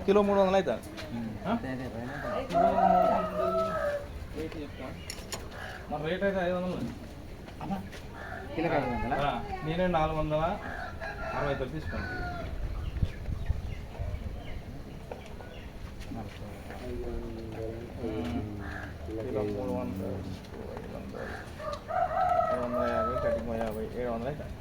Kilo 300 అవుతుంది. మరి rate అయితే 500 నేనే 460 తీసుకోండి. కిలో 300, 550, కటింగ్ 50, 700 అవుతుంది.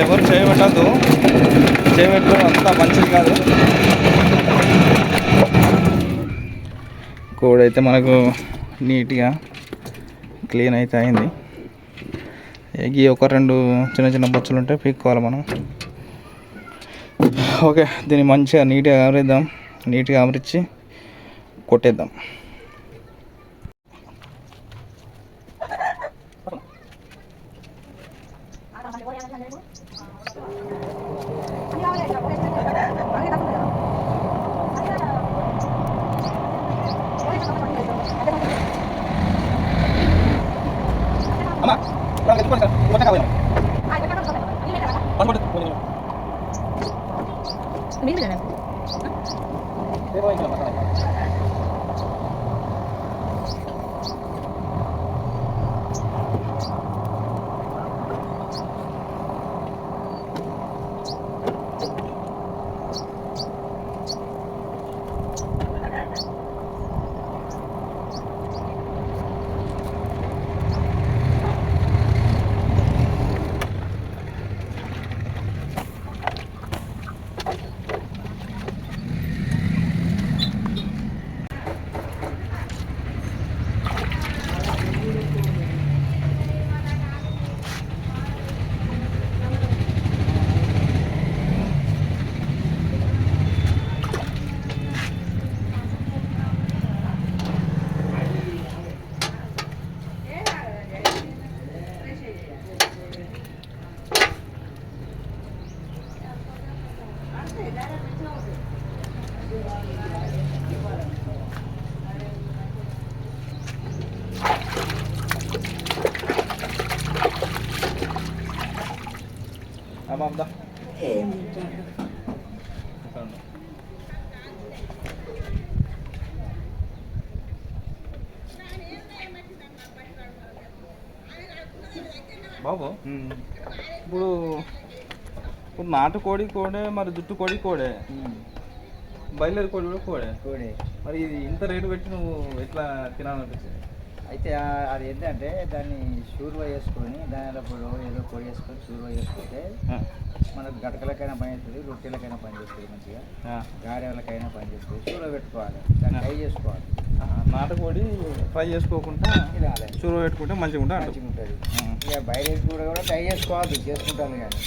ఎవరు చేయబట్టద్దు, చేయబెట్టడం అంతా మంచిది కాదు. కోడ్ అయితే మనకు నీట్గా క్లీన్ అయితే అయింది. ఎగి ఒక 2 చిన్న చిన్న బొచ్చులు ఉంటే పీక్కోవాలి మనం. ఓకే, దీన్ని మంచిగా నీట్గా ఆవరిద్దాం. నీట్గా ఆవరించి కొట్టేద్దాం. Amanda. బాబు ఇప్పుడు నాటుకోడి కోడే, మరి జుట్టు కోడి కోడే, బయలుదేరి కోడి కూడా కోడే కోడే. మరి ఇది ఇంత రేటు పెట్టి నువ్వు ఎట్లా తినాలనిపించింది? అయితే అది ఏంటంటే దాన్ని షూర్వ వేసుకొని దానిలో ఏదో పొడి వేసుకొని షూర్వ వేసుకుంటే మనకు గటకలకైనా పని చేస్తుంది, రొట్టెలకైనా పని చేస్తుంది, మంచిగా గారెలకైనా పని చేస్తుంది. షూర్వ పెట్టుకోవాలి, దాన్ని ఫ్రై చేసుకోవాలి. నాటుకోడి ఫ్రై చేసుకోకుండా షూర్వ పెట్టుకుంటే మంచిగా ఉంటుంది. ఇక బయట కూడా ట్రై చేసుకోవాలి, చేసుకుంటాను కానీ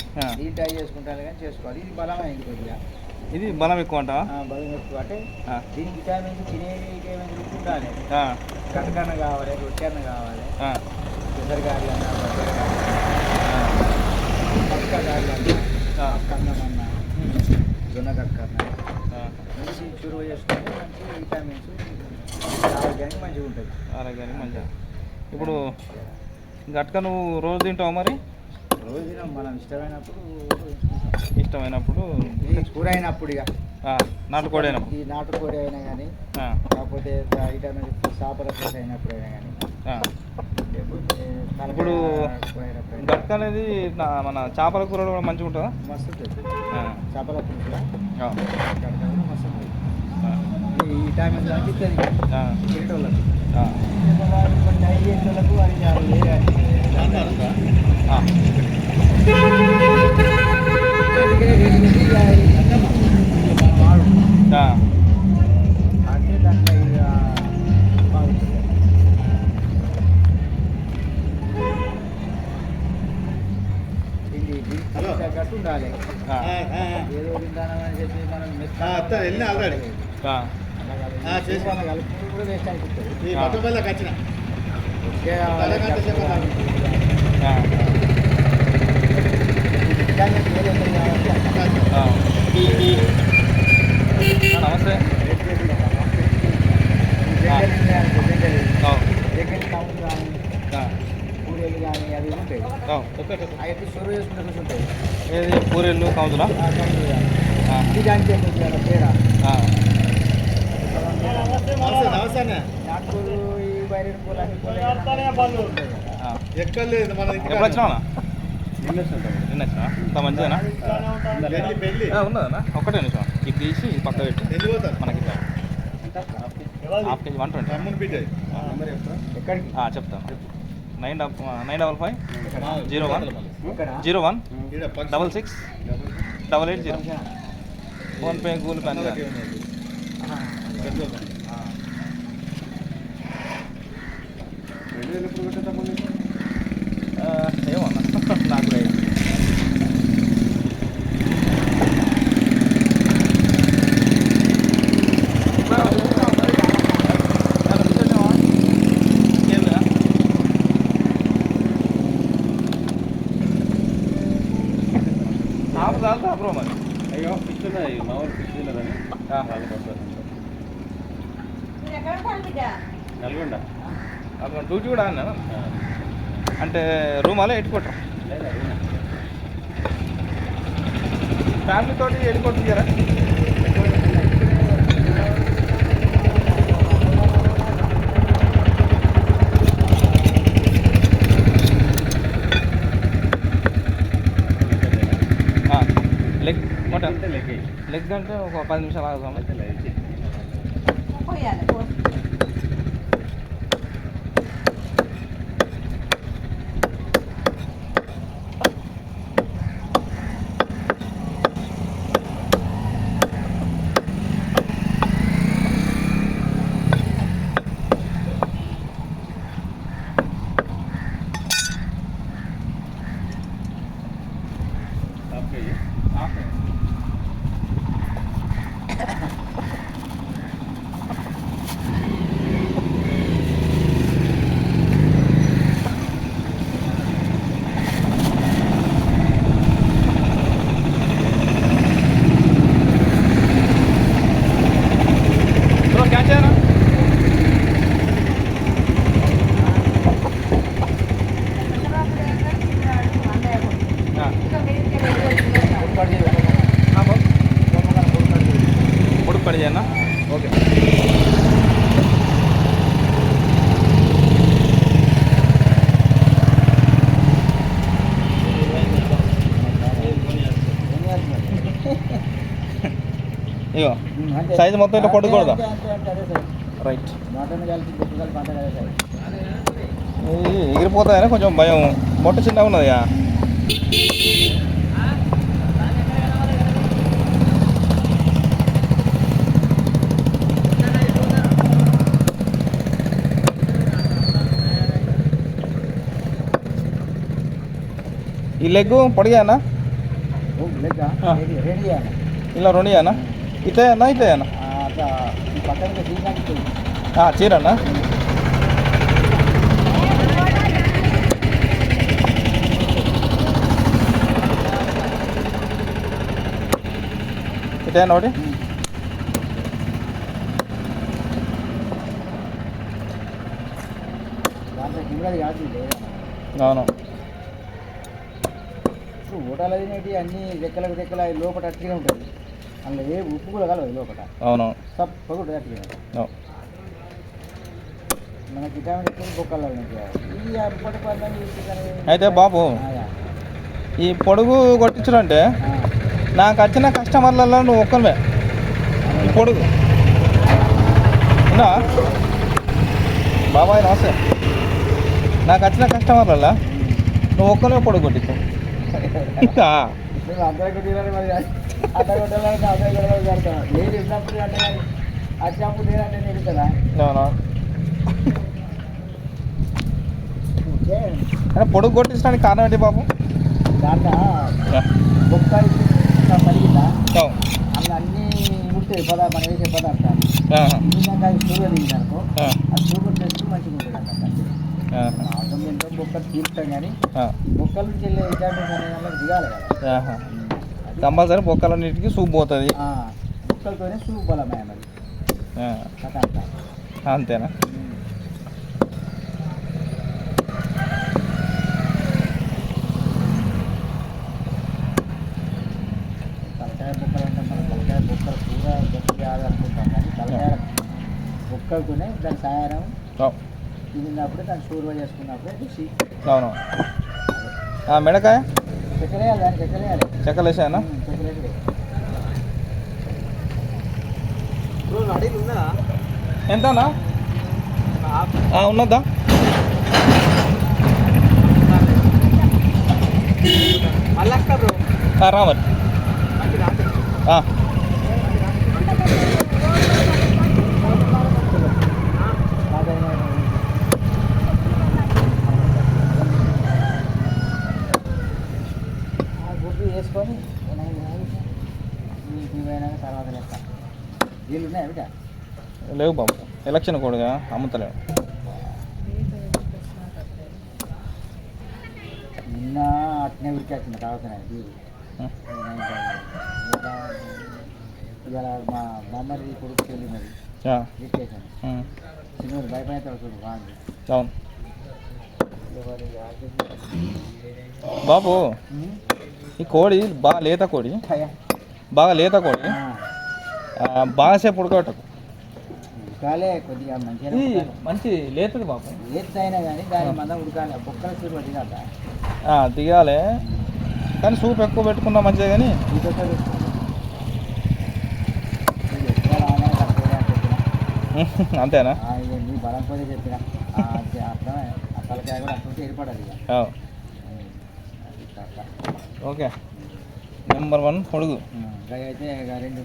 ఇది ట్రై చేసుకుంటాను కానీ చేసుకోవాలి. ఇది బలమైంది కొద్దిగా ఇది బలం ఎక్కువ అంటావా? బలం ఎక్కువ అంటే దీనికి విటామిన్స్ తినే విటామిన్స్ ఉండాలి. కట్టకన్న కావాలి, రొట్టె అన్న కావాలి, పెసరగాయలు అన్న, పక్కగాయలు అన్న, కన్నమన్న, జొన్నగక్కన్న మంచి చురువు చేసుకుంటే మంచి విటామిన్స్ ఆరోగ్యానికి మంచిగా ఉంటుంది. ఆరోగ్యానికి మంచిగా. ఇప్పుడు గట్క నువ్వు రోజు తింటావా మరి? రోజు తినాం, మనం ఇష్టమైనప్పుడు కూర అయినప్పుడు ఇక నాటుకోడి అయినప్పుడు, ఈ నాటుకోడి అయినా కానీ, కాకపోతే విటమిన్ చేపల పులుసు అయినప్పుడు అయినా కానీ, ఇప్పుడు గట్క అనేది మన చేపల కూరలో కూడా మంచిగా ఉంటుందా? మస్తు ఉంటుంది. చేపల పులుసు గట్క కూడా మస్తు ఉంటుంది. ఈ విటామిన్స్ అనిపిస్తుంది తినేటోళ్ళకి. డైలీ చేసేటోళ్ళకు అది వేరే అంటే దాంట్లో ఇక బాగుంటుంది. తగ్గట్టు ఉండాలి. ఏదో తింటానని చెప్పి మనం కలుపుకుంటూ కూడా వేస్ట్ అయిపోతుంది. నమస్తే. పూరీలు కానీ అవి ఉంటాయి, అవి సొరువు వేసుకుంటే కొంచెం ఉంటాయి. ఏది పూరీలు కౌతులా? ఇది దానికి తేడా. నాటుకోళ్ళు ఈ బయట పూలు అన్ని ఎక్కలేదు. ఎప్పుడు వచ్చినా? నిన్న వచ్చినా? అంత మంచిదేనా? ఉన్నదన్నా ఒక్కటే నిమిషం. ఇది తీసి ఇది పక్క పెట్టి మనకి హాఫ్ కేజీ 120. ఎక్కడికి చెప్తాను. 955 01 01 66 880. ఫోన్పే, గూగుల్ పే అని. ఏమన్నా నాకు రైట్. బ్రో మరి అయ్యో ఫిష్ ఉన్నాయి, మామూలు ఫిష్ తిన్నారని నల్గొండ. అక్కడ డ్యూటీ కూడా అన్నా అంటే రూమ్ అలా ఎట్టుకోవటం ఫ్యామిలీ తోటి వెళ్ళిపోతుంటారా? లెగ్ మటన్ లెగ్ అంటే ఒక 10 నిమిషాలు ఆగుతాం. పొడుగు పడి చేయనా? ఓకే. ఇగో సైజు మొత్తం ఇట్లా పొడుగుకూడదా? రైట్. ఎగిరిపోతాయని కొంచెం భయం. మొట్ట చిన్నగా ఉన్నది. ఈ లెగ్ పొడిగానా? ఇలా 2 అన్న ఇట్లా ఇట్లా అన్న అట్లా ఈ పక్కన తీసినాక చీర అన్న ఇట్లా ఒకటి దాంట్లో కిందది కాదు అవును ఇప్పుడు ఊటాలు తినేటి అన్ని రెక్కలకు రెక్కల లోపల అట్టిగా ఉంటుంది అందులో ఏ ఉప్పు కూడా కలవదు లోపల అవును తప్పగా ఉంటుంది అట్టిగా మనకి విటామిన్ ఎక్కువ బొక్కలు ఇది అప్పటి పద్ధతి అయితే బాబు ఈ పొడుగు కొట్టించడంటే నాకు వచ్చిన కస్టమర్లలో నువ్వు ఒక్కరివే ఈ పొడుగు ఉన్నా బాబాయ్ నమస్తే నాకు వచ్చిన కస్టమర్లలో నువ్వు ఒక్కరివే పొడుగు కొట్టిస్తావు అందరూ కొట్టినారు మరి అట్లా కొట్టాలని అందరూ కొట్టాలని కడతాను నేను ఇచ్చినప్పుడు అంటే వచ్చినప్పుడు నేనంటే నేను కదా అవునా పొడుగు కొట్టించడానికి కారణం ఏంటి బాబు దాంట్లో బొక్క పలిగిందా అందులో అన్నీ ఉంటాయి మనం వేసే పదార్థాలు ఎందుకంటే అది సూర్య దిగిందనుకో అది సూపర్ టేస్ట్ మంచిగా ఉంటుంది అన్నమాట అవసరం తింటాం బొక్కలు తీరుతాం కానీ బొక్కల నుంచి వెళ్ళే విటామిన్స్ అనే వాళ్ళకి దిగాలి కదా కంపల్సరీ బొక్కలన్నిటికీ సూప్ పోతుంది బొక్కలతోనే సూప్ బలమే మరి కథ అంతా అంతేనా తలకాయ బొక్కలు అంటే మనం తలకాయ బొక్కలు కూర గట్టి అనుకుంటాం కానీ తలకాయ బొక్కలతోనే దాని సాయారం తిన్నప్పుడు దాన్ని షూర్గా చేసుకున్నప్పుడు రుచి అవును మిడకాయ చక్కెర వేయాలి దానికి చక్కెర వేయాలి చెక్కలు వేసాయనా చక్కెర వేసి ఎంతనా ఉన్నదా రామర్ గుడ్డు వేసుకొని ఇవైనా తర్వాత లెక్క వీళ్ళు ఉన్నాయి బిడ్డ లేవు బాబు ఎలక్షన్ కూడా అమ్ముతలేవు నిన్న అట్నే ఉరికేస్తుంది తాగుతున్నాయి వీళ్ళు ఇవాళ మా బామ్మది కొడుకు వెళ్ళినది ఎక్కేసాను చిన్నోడు భయపడతాడు చూడు బాగుంది అవును బాబు ఈ కోడి బాగా లేత కోడి బాగా సేపు ఉడకబెట్టకు ఉడకాలే కొద్దిగా మంచిగా ఇది మంచి లేతది బాబు లేట్ అయినా కానీ దాని మందం ఉడకాలి బొక్కల సూపు తినాలి దిగాలే కానీ సూప్ ఎక్కువ పెట్టుకున్నా మంచిదే కానీ అంతేనా నీ బలం పోతే చెప్పిన అర్థమే ఆ తలకాయ కూడా అట్లా ఏర్పడాలి ఓకే నెంబర్ 1 పొడుగు అయితే రెండు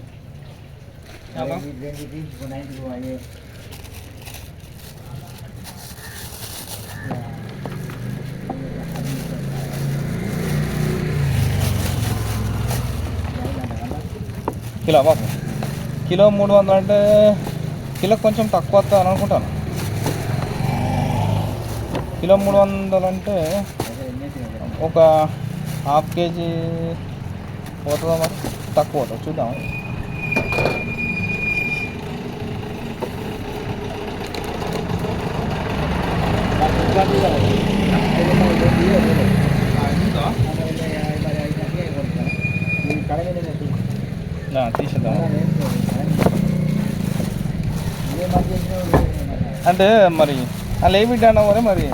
తీసుకుని అయ్యే కిలో బాబు కిలో 300 అంటే కిలో కొంచెం తక్కువ వస్తుంది అనుకుంటాను కిలో 300 అంటే ఒక ½ కేజీ పోతుందా మరి తక్కువ పోతుంది చూద్దాం తీసేద్దాం అంటే మరి అలా ఏ బిడ్డ అన్నా మరి